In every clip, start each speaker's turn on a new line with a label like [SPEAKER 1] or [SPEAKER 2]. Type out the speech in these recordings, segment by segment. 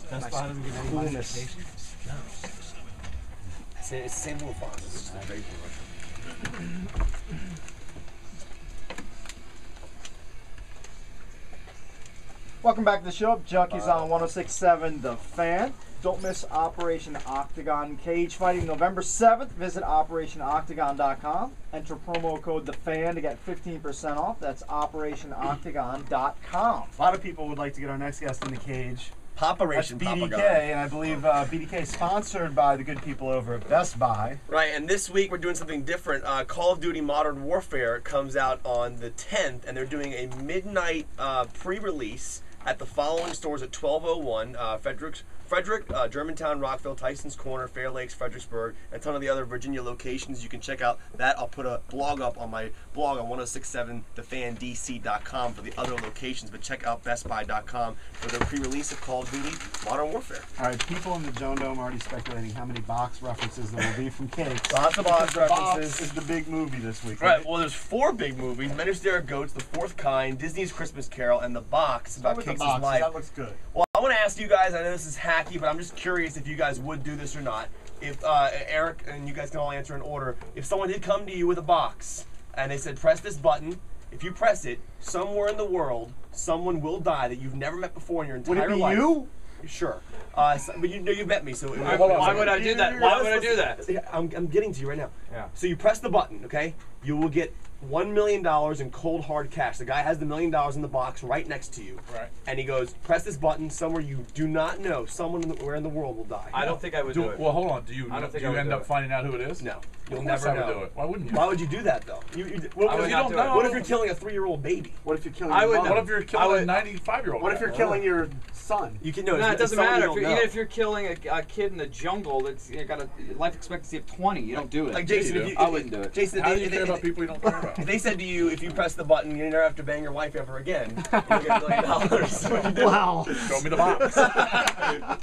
[SPEAKER 1] Best Buy doesn't give any modifications? No.
[SPEAKER 2] It's the same little box. It's just very
[SPEAKER 3] Welcome back to the show. Junkies on 106.7 The Fan. Don't miss Operation Octagon Cage Fighting November 7th. Visit OperationOctagon.com. Enter promo code TheFan to get 15% off. That's OperationOctagon.com.
[SPEAKER 4] A lot of people would like to get our next guest in the cage.
[SPEAKER 2] Operation
[SPEAKER 4] That's BDK,
[SPEAKER 2] Papa
[SPEAKER 4] and I believe BDK is sponsored by the good people over at Best Buy.
[SPEAKER 2] Right, and this week we're doing something different. Call of Duty Modern Warfare comes out on the 10th, and they're doing a midnight pre-release at the following stores at 1201 Frederick, Germantown, Rockville, Tyson's Corner, Fair Lakes, Fredericksburg, and a ton of the other Virginia locations. You can check out that. I'll put a blog up on my blog on 1067thefandc.com for the other locations, but check out bestbuy.com for the pre-release of Call of Duty Modern Warfare.
[SPEAKER 4] All right, people in the Zone Dome are already speculating how many box references there will be from Cakes.
[SPEAKER 2] Lots of box references.
[SPEAKER 4] Box is the big movie this week.
[SPEAKER 2] Right, well, there's 4 big movies: Men Who Stare at Goats, The Fourth Kind, Disney's Christmas Carol, and The Box about Cakes' life.
[SPEAKER 4] That looks good.
[SPEAKER 2] Well, I want to ask you guys, I know this is hacky, but I'm just curious if you guys would do this or not. If Eric, and you guys can all answer in order, if someone did come to you with a box and they said, press this button, if you press it, somewhere in the world, someone will die that you've never met before in your entire life.
[SPEAKER 4] Would it be you?
[SPEAKER 2] Sure. But you know you met me, so...
[SPEAKER 1] Why would I do that? Why would I do that?
[SPEAKER 2] I'm getting to you right now.
[SPEAKER 1] Yeah.
[SPEAKER 2] So you press the button, okay? You will get $1 million in cold hard cash. The guy has the $1 million in the box right next to you.
[SPEAKER 1] Right.
[SPEAKER 2] And he goes, press this button somewhere you do not know. Someone where in the world will die.
[SPEAKER 1] I don't think I would do it.
[SPEAKER 5] Well, hold on. Do you end up finding out who it is?
[SPEAKER 2] No. You'll
[SPEAKER 5] Of course
[SPEAKER 2] never
[SPEAKER 5] I would
[SPEAKER 2] know.
[SPEAKER 5] do it. Why wouldn't you?
[SPEAKER 2] Why would you do that, though?
[SPEAKER 1] What
[SPEAKER 2] What if you're killing a 3-year-old baby?
[SPEAKER 4] What if you're killing
[SPEAKER 1] I
[SPEAKER 4] your
[SPEAKER 1] would-
[SPEAKER 4] mom?
[SPEAKER 5] What if you're killing a 95-year-old?
[SPEAKER 4] What if you're killing your son?
[SPEAKER 2] You can know.
[SPEAKER 1] No, it doesn't
[SPEAKER 2] someone
[SPEAKER 1] matter.
[SPEAKER 2] you don't know.
[SPEAKER 1] Even if you're killing a kid in the jungle that's got a life expectancy of 20, you don't do it.
[SPEAKER 2] Like Jason,
[SPEAKER 5] you
[SPEAKER 2] if
[SPEAKER 5] do.
[SPEAKER 2] you,
[SPEAKER 1] I wouldn't do it.
[SPEAKER 2] Jason,
[SPEAKER 5] How do
[SPEAKER 2] if
[SPEAKER 5] you care about people you don't care about?
[SPEAKER 2] if they said to you, if you press the button, you never have to bang your wife ever again, you get $1 million. What you do?
[SPEAKER 4] Wow.
[SPEAKER 5] Show me the box.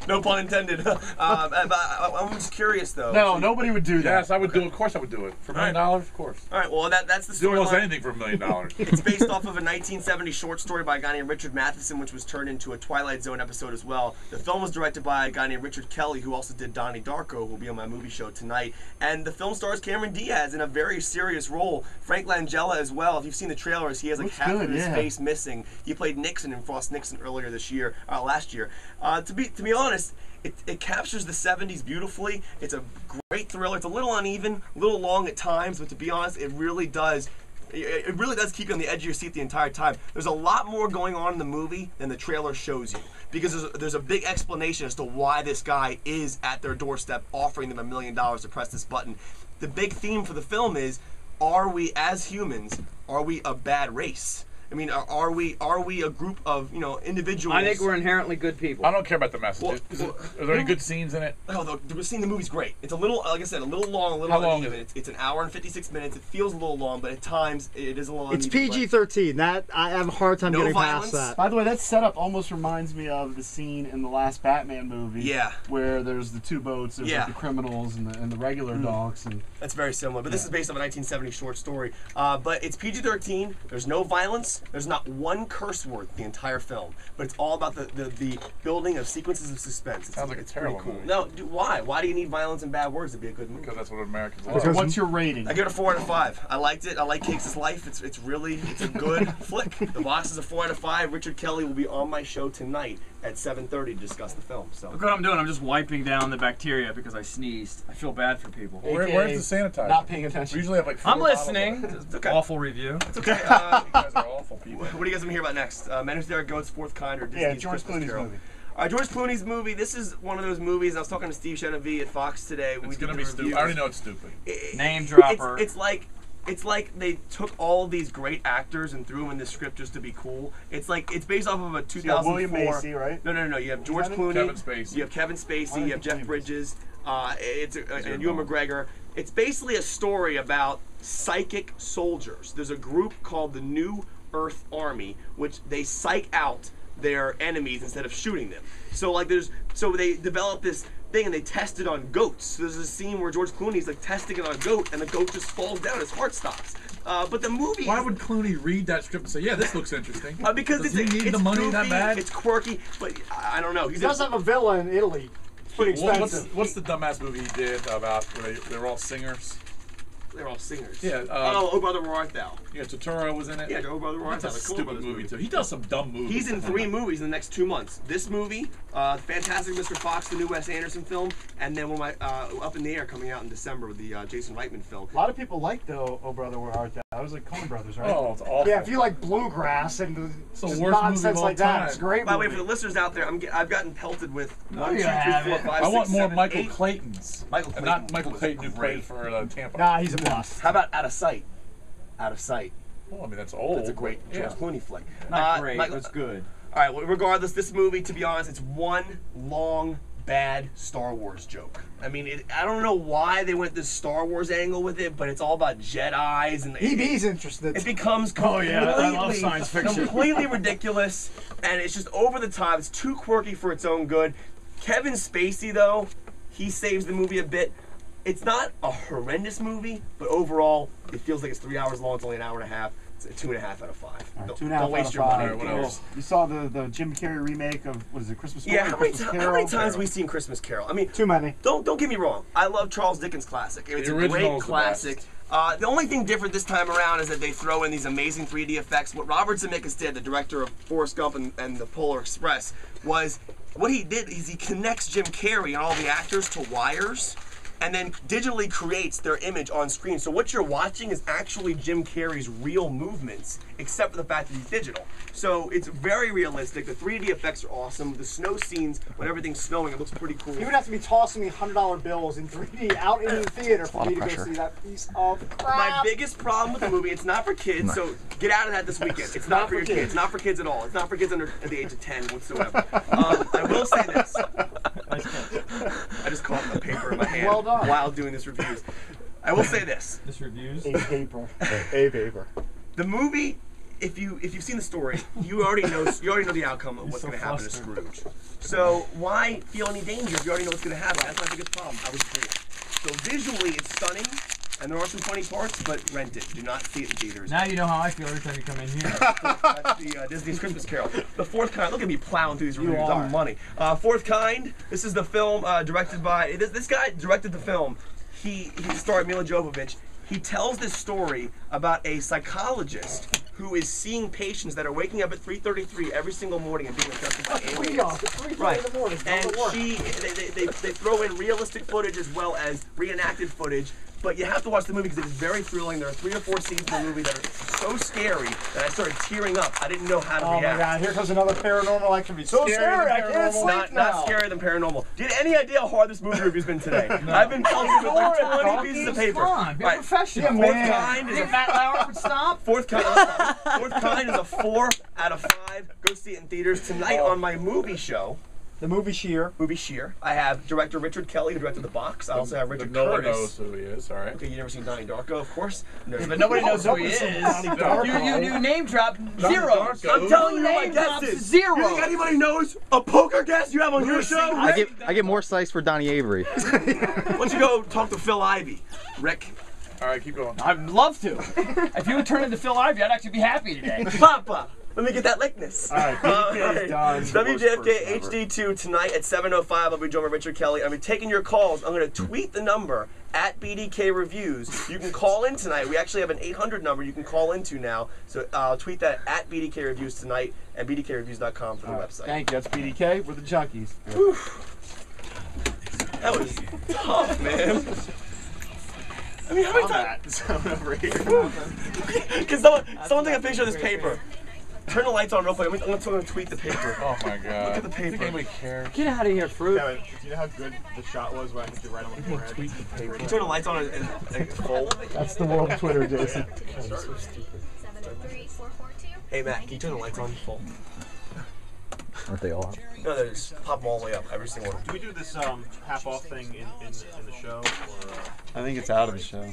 [SPEAKER 2] No pun intended. But I'm just curious, though.
[SPEAKER 4] No, nobody would do that.
[SPEAKER 5] Yes, I would do it. Of course I would do it. For $1 million, of course.
[SPEAKER 2] All right. Well, that's the
[SPEAKER 5] Do almost
[SPEAKER 2] storyline.
[SPEAKER 5] anything for $1 million.
[SPEAKER 2] It's based off of a 1970 short story by a guy named Richard Matheson, which was turned into a Twilight Zone episode as well. The film was directed by a guy named Richard Kelly, who also did Donnie Darko, who will be on my movie show tonight. And the film stars Cameron Diaz in a very serious role. Frank Langella as well. If you've seen the trailers, he has like
[SPEAKER 4] Looks
[SPEAKER 2] half
[SPEAKER 4] good,
[SPEAKER 2] of his
[SPEAKER 4] yeah.
[SPEAKER 2] face missing. He played Nixon in Frost Nixon earlier this year, last year. To be honest, it captures the 70s beautifully. It's a great thriller. It's a little uneven, a little long at times, but to be honest, it really does keep you on the edge of your seat the entire time. There's a lot more going on in the movie than the trailer shows you, because there's a big explanation as to why this guy is at their doorstep offering them $1 million to press this button. The big theme for the film is, are we, as humans, are we a bad race? I mean, are we a group of individuals?
[SPEAKER 1] I think we're inherently good people.
[SPEAKER 5] I don't care about the message.
[SPEAKER 2] Well,
[SPEAKER 5] Are there any good scenes in it?
[SPEAKER 2] Oh, the scene in the movie's great. It's a little, like I said, a little long, a little
[SPEAKER 5] How long
[SPEAKER 2] uneven.
[SPEAKER 5] is it?
[SPEAKER 2] It's an hour and 56 minutes. It feels a little long, but at times it is a little
[SPEAKER 3] It's
[SPEAKER 2] uneven.
[SPEAKER 3] PG-13. That I have a hard time
[SPEAKER 2] No
[SPEAKER 3] getting
[SPEAKER 2] violence.
[SPEAKER 3] past that.
[SPEAKER 4] By the way, that setup almost reminds me of the scene in the last Batman movie.
[SPEAKER 2] Yeah.
[SPEAKER 4] Where there's the 2 boats, there's
[SPEAKER 2] Yeah.
[SPEAKER 4] like the criminals and the regular dogs. And
[SPEAKER 2] That's very similar, but this is based on a 1970 short story. But it's PG-13. There's no violence. There's not one curse word the entire film, but it's all about the building of sequences of suspense.
[SPEAKER 5] Sounds like a terrible
[SPEAKER 2] pretty cool.
[SPEAKER 5] movie.
[SPEAKER 2] No, why? Why do you need violence and bad words to be a good movie?
[SPEAKER 5] Because that's what Americans
[SPEAKER 4] so
[SPEAKER 5] love.
[SPEAKER 4] what's your rating?
[SPEAKER 2] I give it a 4 out of 5. I liked it. I like Cakes' Life. It's a good flick. The Box is a 4 out of 5. Richard Kelly will be on my show tonight at 7:30 to discuss the film. So
[SPEAKER 6] Look what I'm doing. I'm just wiping down the bacteria because I sneezed. I feel bad for people.
[SPEAKER 5] Where's the sanitizer?
[SPEAKER 4] Not paying
[SPEAKER 5] We
[SPEAKER 4] attention.
[SPEAKER 5] usually have like 4
[SPEAKER 6] I'm
[SPEAKER 5] bottles of
[SPEAKER 6] listening.
[SPEAKER 5] it.
[SPEAKER 2] okay.
[SPEAKER 6] Awful review.
[SPEAKER 2] it's okay.
[SPEAKER 5] You guys are awful people.
[SPEAKER 2] What do you guys want to hear about next? Men Who Stare at Goats, Fourth Kind, or Disney's
[SPEAKER 4] Yeah, George
[SPEAKER 2] Christmas
[SPEAKER 4] Clooney's
[SPEAKER 2] Carol?
[SPEAKER 4] movie.
[SPEAKER 2] George Clooney's movie. This is one of those movies. I was talking to Steve Genevieve at Fox today.
[SPEAKER 5] It's going to be stupid. I already know it's stupid.
[SPEAKER 6] Name dropper.
[SPEAKER 2] It's like they took all these great actors and threw them in this script just to be cool. It's based off of a 2004.
[SPEAKER 4] William Macy, right?
[SPEAKER 2] No. You have George
[SPEAKER 4] that it?
[SPEAKER 2] Clooney.
[SPEAKER 5] Kevin Spacey.
[SPEAKER 2] You have Kevin Spacey. You have Jeff Bridges. And Ewan McGregor. It's basically a story about psychic soldiers. There's a group called the New Earth Army, which they psych out their enemies instead of shooting them. So they develop this thing and they test it on goats. So there's a scene where George Clooney's like testing it on a goat and the goat just falls down, his heart stops. But the movie.
[SPEAKER 5] Why would Clooney read that script and say, "Yeah, this looks interesting"?
[SPEAKER 2] Because
[SPEAKER 5] Does he need
[SPEAKER 2] it's
[SPEAKER 5] the money
[SPEAKER 2] goofy,
[SPEAKER 5] that bad?
[SPEAKER 2] It's quirky, but I don't know.
[SPEAKER 3] He does have a villa in Italy. It's pretty expensive.
[SPEAKER 5] What's the dumbass movie he did about where they were all singers?
[SPEAKER 2] They're all singers.
[SPEAKER 5] Yeah.
[SPEAKER 2] Oh Brother, Where Art Thou?
[SPEAKER 5] Yeah, Totoro was in it.
[SPEAKER 2] Yeah, Oh Brother, Where Art Thou?
[SPEAKER 5] That's a
[SPEAKER 2] The Coen
[SPEAKER 5] stupid
[SPEAKER 2] Brothers
[SPEAKER 5] movie too. He does some dumb movies.
[SPEAKER 2] He's in 3 movies in the next 2 months. This movie, Fantastic Mr. Fox, the new Wes Anderson film, and then one of my Up in the Air coming out in December with the Jason Reitman film.
[SPEAKER 4] A lot of people like the Oh Brother, Where Art Thou? That was like Coen Brothers, right?
[SPEAKER 5] Oh, it's awful.
[SPEAKER 3] Yeah, if you like bluegrass and
[SPEAKER 5] the
[SPEAKER 3] just
[SPEAKER 5] worst
[SPEAKER 3] nonsense
[SPEAKER 5] movie of all
[SPEAKER 3] like that,
[SPEAKER 5] time.
[SPEAKER 3] it's a great
[SPEAKER 2] By the way,
[SPEAKER 3] movie.
[SPEAKER 2] for the listeners out there, I've gotten pelted with 1, 2, 3, 4, 5,
[SPEAKER 5] I
[SPEAKER 2] 6,
[SPEAKER 5] want more
[SPEAKER 2] 7,
[SPEAKER 5] Michael
[SPEAKER 2] 8.
[SPEAKER 5] Clayton's.
[SPEAKER 2] Michael
[SPEAKER 5] And
[SPEAKER 2] Clayton
[SPEAKER 5] not Michael
[SPEAKER 2] was
[SPEAKER 5] Clayton who
[SPEAKER 2] great.
[SPEAKER 5] played for Tampa.
[SPEAKER 3] Nah, he's a bust.
[SPEAKER 2] How about Out of Sight? Out of Sight.
[SPEAKER 5] Well, I mean, that's old.
[SPEAKER 2] That's a great George
[SPEAKER 5] Yeah.
[SPEAKER 2] Clooney flick.
[SPEAKER 6] Not great,
[SPEAKER 2] Michael-
[SPEAKER 6] but it's good.
[SPEAKER 2] All right. Well, regardless, this movie, to be honest, it's one long bad Star Wars joke. I mean, I don't know why they went this Star Wars angle with it, but it's all about Jedis and
[SPEAKER 3] EB's interested.
[SPEAKER 2] it becomes
[SPEAKER 6] Oh, yeah, I love
[SPEAKER 2] completely,
[SPEAKER 6] science fiction.
[SPEAKER 2] completely ridiculous, and it's just over the top. It's too quirky for its own good. Kevin Spacey, though, he saves the movie a bit. It's not a horrendous movie, but overall, it feels like it's 3 hours long. It's only an hour and a half. It's a 2.5 out of 5.
[SPEAKER 4] All right,
[SPEAKER 2] Don't,
[SPEAKER 4] 2.5
[SPEAKER 2] don't waste
[SPEAKER 4] out
[SPEAKER 2] your
[SPEAKER 4] of
[SPEAKER 2] money.
[SPEAKER 4] 5.
[SPEAKER 5] All right, what else?
[SPEAKER 4] You saw the Jim Carrey remake of, what is it, Christmas Story?
[SPEAKER 2] Yeah, how many
[SPEAKER 4] Christmas
[SPEAKER 2] times
[SPEAKER 4] Carol?
[SPEAKER 2] have we seen Christmas Carol? I mean,
[SPEAKER 3] Too many.
[SPEAKER 2] don't get me wrong. I love Charles Dickens' classic. It's a
[SPEAKER 5] original
[SPEAKER 2] great
[SPEAKER 5] is the
[SPEAKER 2] classic.
[SPEAKER 5] best.
[SPEAKER 2] The only thing different this time around is that they throw in these amazing 3D effects. What Robert Zemeckis did, the director of Forrest Gump and the Polar Express, was what he did is he connects Jim Carrey and all the actors to wires, and then digitally creates their image on screen. So what you're watching is actually Jim Carrey's real movements, except for the fact that he's digital. So it's very realistic. The 3D effects are awesome. The snow scenes, when everything's snowing, it looks pretty cool.
[SPEAKER 3] He would have to be tossing me $100 bills in 3D out in the theater for me to go see that piece of crap.
[SPEAKER 2] My biggest problem with the movie, it's not for kids, so get out of that this weekend. It's not for your kids. It's not for kids at all. It's not for kids under the age of 10 whatsoever. I will say this. I just caught a paper in my hand
[SPEAKER 3] Well done.
[SPEAKER 2] while doing this reviews. I will say this.
[SPEAKER 6] This reviews.
[SPEAKER 3] A paper. A paper.
[SPEAKER 2] The movie, if you've seen the story, you already know the outcome of what's
[SPEAKER 6] so
[SPEAKER 2] going to happen to
[SPEAKER 6] flustered.
[SPEAKER 2] Scrooge. So why feel any danger if you already know what's going to happen? That's my biggest problem. I was bored. So visually, it's stunning, and there are some funny parts, but rent it. Do not see it in theaters.
[SPEAKER 6] Now you know how I feel every time you come in here.
[SPEAKER 2] That's the Disney's Christmas Carol. The Fourth Kind. Look at me plowing through these reviews. I'm money. Fourth Kind. This is the film directed by this guy. Directed the film. He starred Mila Jovovich. He tells this story about a psychologist who is seeing patients that are waking up at 3:33 every single morning and being abducted by aliens.
[SPEAKER 3] 3:30 in the morning.
[SPEAKER 2] And
[SPEAKER 3] Go to work.
[SPEAKER 2] they throw in realistic footage as well as reenacted footage. But you have to watch the movie because it is very thrilling. There are 3 or 4 scenes in the movie that are so scary that I started tearing up. I didn't know how to
[SPEAKER 3] Oh
[SPEAKER 2] react.
[SPEAKER 3] my God! Here comes another paranormal activity. So scary! I can't sleep
[SPEAKER 2] Not
[SPEAKER 3] now.
[SPEAKER 2] scarier than paranormal. Do you have any idea how hard this movie review's been today? I've been pelted with like 20 pieces of paper.
[SPEAKER 6] Come on, be
[SPEAKER 2] Right.
[SPEAKER 6] professional.
[SPEAKER 3] Yeah,
[SPEAKER 2] Fourth
[SPEAKER 3] man.
[SPEAKER 2] Kind is
[SPEAKER 6] Think Matt Lauer would stop?
[SPEAKER 2] Fourth Kind is a 4 out of 5. Go see it in theaters tonight on my movie show.
[SPEAKER 3] The movie Sheer.
[SPEAKER 2] Movie Sheer. I have director Richard Kelly, who directed The Box. I also have Richard
[SPEAKER 5] No one
[SPEAKER 2] Curtis.
[SPEAKER 5] knows who he is, all right?
[SPEAKER 2] Okay, you never seen Donnie Darko, of course. No,
[SPEAKER 6] But nobody knows who he is. You name drop zeros.
[SPEAKER 5] Darko.
[SPEAKER 2] I'm telling you who my
[SPEAKER 6] Name
[SPEAKER 2] guest
[SPEAKER 6] drops
[SPEAKER 2] is.
[SPEAKER 6] zero.
[SPEAKER 2] You think anybody knows a poker guest you have on your show?
[SPEAKER 7] I get more slice for Donnie Avery.
[SPEAKER 2] Why don't you go talk to Phil Ivey? Rick.
[SPEAKER 5] All right, keep going.
[SPEAKER 6] I'd love to. If you would turn into Phil Ivey, I'd actually be happy today.
[SPEAKER 2] Papa. Let me get that likeness.
[SPEAKER 4] All right, BDK is done.
[SPEAKER 2] WJFK HD2 tonight at 7:05. I'll be joined by Richard Kelly. I'll be taking your calls. I'm going to tweet the number at BDK Reviews. You can call in tonight. We actually have an 800 number you can call into now. So I'll tweet that at BDK Reviews tonight and BDKReviews.com for the website.
[SPEAKER 4] Thank you. That's BDK. We're the Junkies.
[SPEAKER 2] That was tough, man. I mean, how many times?
[SPEAKER 4] Over here.
[SPEAKER 2] Can someone take a picture of this paper? Turn the lights on real quick. I'm going to tweet the paper.
[SPEAKER 5] Oh my God.
[SPEAKER 2] Look at the
[SPEAKER 5] I
[SPEAKER 2] paper.
[SPEAKER 5] think anybody cares.
[SPEAKER 6] Get out of here, fruit.
[SPEAKER 8] Yeah, but do you know how good the shot was when I hit you right on the forehead?
[SPEAKER 5] Tweet the paper.
[SPEAKER 2] Can you turn the lights on and full?
[SPEAKER 4] That's the world Twitter, Jason.
[SPEAKER 2] Hey, Matt, can you turn the lights on full?
[SPEAKER 7] Aren't they all?
[SPEAKER 2] No, they just pop them all the way up, every single one.
[SPEAKER 8] Do we do this half off thing in the show? Or,
[SPEAKER 4] I think it's out of the show.